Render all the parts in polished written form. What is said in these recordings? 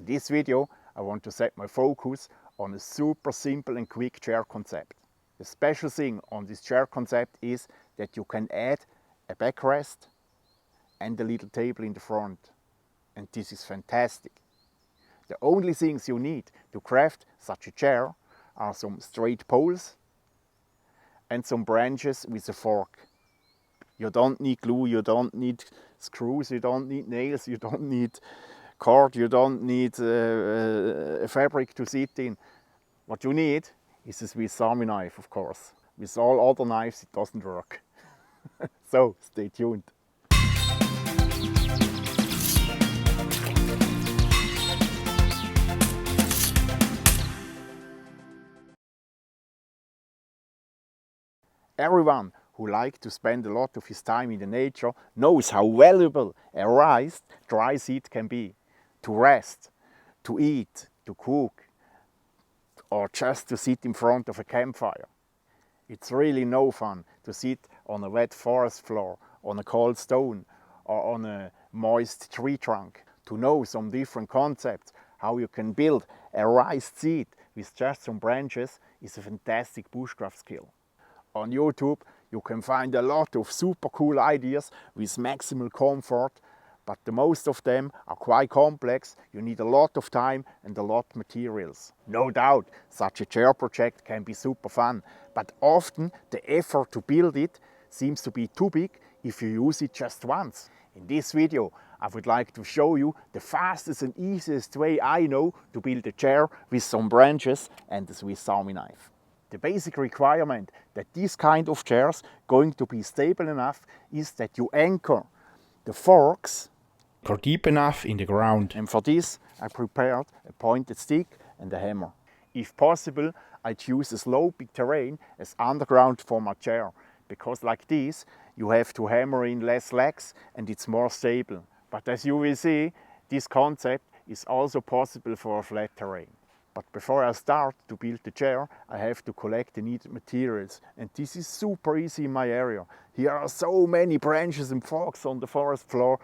In this video, I want to set my focus on a super simple and quick chair concept. The special thing on this chair concept is that you can add a backrest and a little table in the front. And this is fantastic. The only things you need to craft such a chair are some straight poles and some branches with a fork. You don't need glue, you don't need screws, you don't need nails, you don't need cord, you don't need a fabric to sit in. What you need is a Swiss Army knife, of course. With all other knives it doesn't work. So, stay tuned. Everyone who likes to spend a lot of his time in the nature knows how valuable a raised dry seat can be. To rest, to eat, to cook, or just to sit in front of a campfire. It's really no fun to sit on a wet forest floor, on a cold stone, or on a moist tree trunk. To know some different concepts, how you can build a raised seat with just some branches is a fantastic bushcraft skill. On YouTube you can find a lot of super cool ideas with maximal comfort, but the most of them are quite complex. You need a lot of time and a lot of materials. No doubt, such a chair project can be super fun, but often the effort to build it seems to be too big if you use it just once. In this video, I would like to show you the fastest and easiest way I know to build a chair with some branches and a Swiss Army knife. The basic requirement that these kind of chairs going to be stable enough is that you anchor the forks deep enough in the ground. And for this I prepared a pointed stick and a hammer. If possible, I'd use a sloping terrain as underground for my chair, because like this you have to hammer in less legs and it's more stable. But as you will see, this concept is also possible for a flat terrain. But before I start to build the chair, I have to collect the needed materials, and this is super easy in my area. Here are so many branches and forks on the forest floor.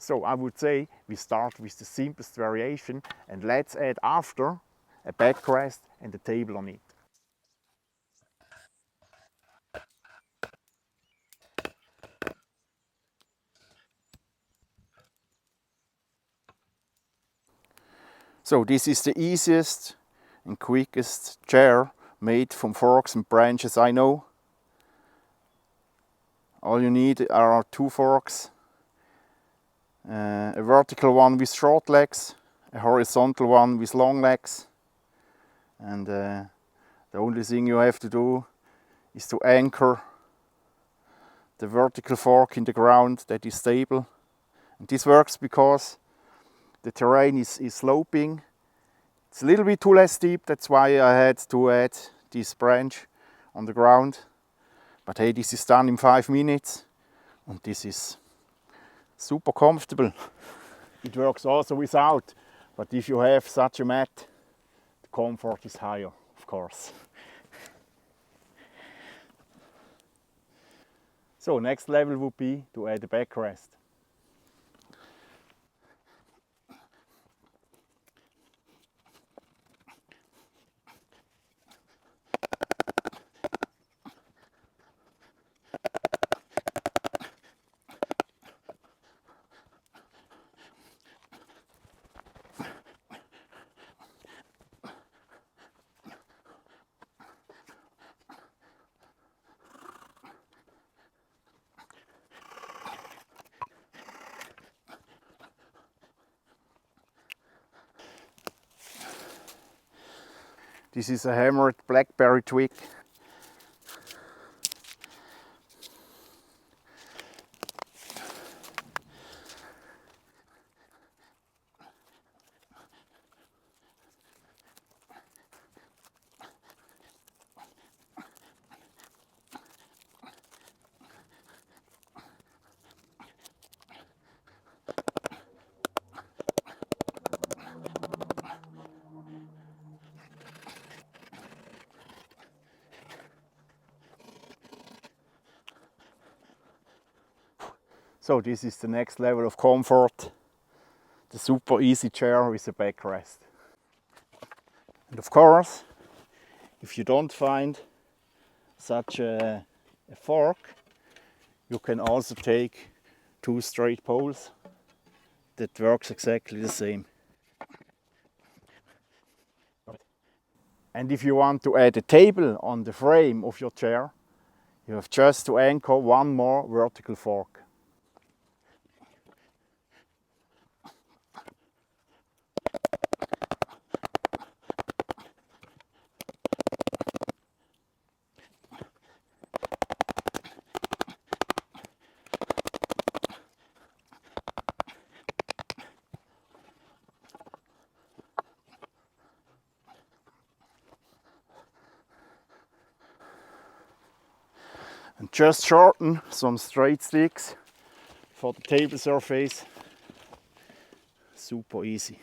So I would say we start with the simplest variation, and let's add after a backrest and a table on it. So this is the easiest and quickest chair made from forks and branches I know. All you need are two forks, a vertical one with short legs, a horizontal one with long legs, and the only thing you have to do is to anchor the vertical fork in the ground that is stable. And this works because the terrain is sloping. It's a little bit too less steep, that's why I had to add this branch on the ground. But hey, this is done in 5 minutes and this is super comfortable. It works also without, but if you have such a mat, the comfort is higher, of course. So next level would be to add a backrest. This is a hammered blackberry twig. So this is the next level of comfort. The super easy chair with a backrest. And of course, if you don't find such a fork, you can also take 2 straight poles. That works exactly the same. And if you want to add a table on the frame of your chair, you have just to anchor one more vertical fork. And just shorten some straight sticks for the table surface. Super easy.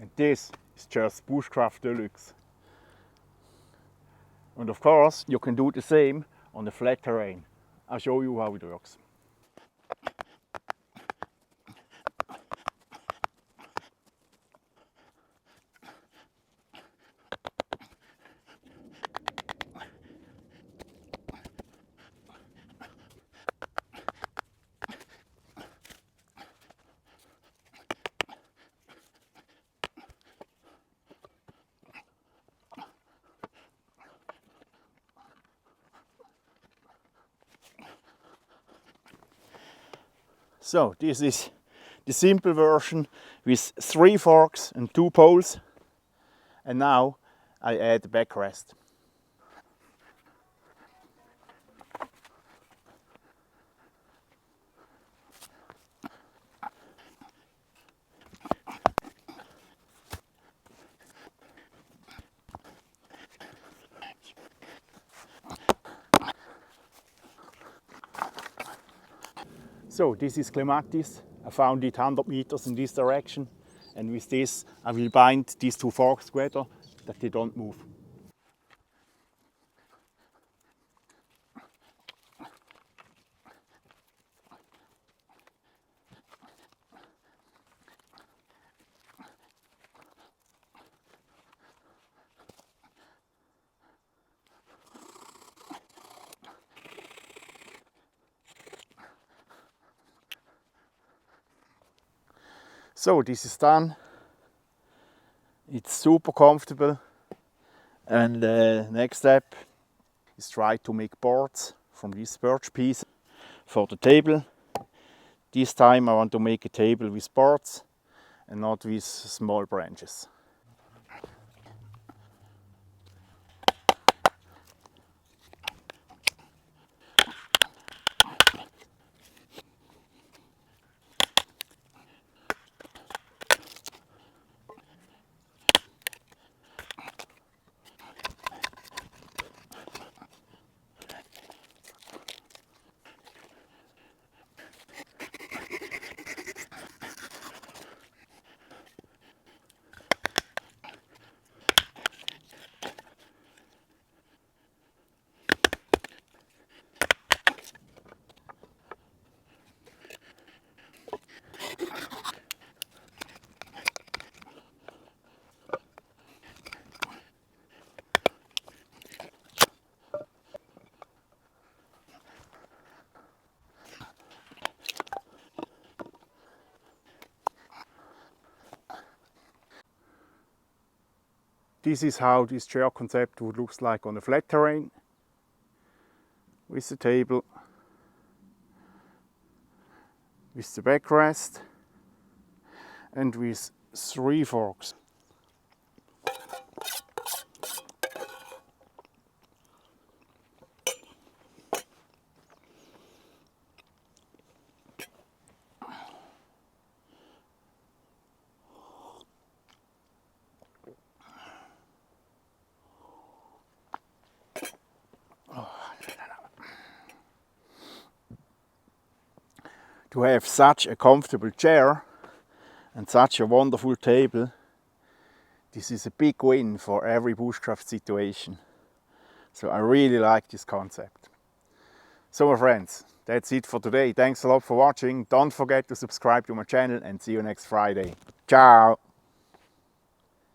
And this is just Bushcraft Deluxe. And of course, you can do the same on the flat terrain. I'll show you how it works. So this is the simple version with 3 forks and 2 poles. And now I add the backrest. So this is clematis. I found it 100 meters in this direction, and with this I will bind these 2 forks together that they don't move. So this is done. It's super comfortable, and the next step is try to make boards from this birch piece for the table. This time I want to make a table with boards and not with small branches. this is how this chair concept would look like on a flat terrain, with the table, with the backrest, and with 3 forks. To have such a comfortable chair and such a wonderful table, this is a big win for every bushcraft situation. So I really like this concept. So my friends, that's it for today. Thanks a lot for watching. Don't forget to subscribe to my channel and see you next Friday. Ciao!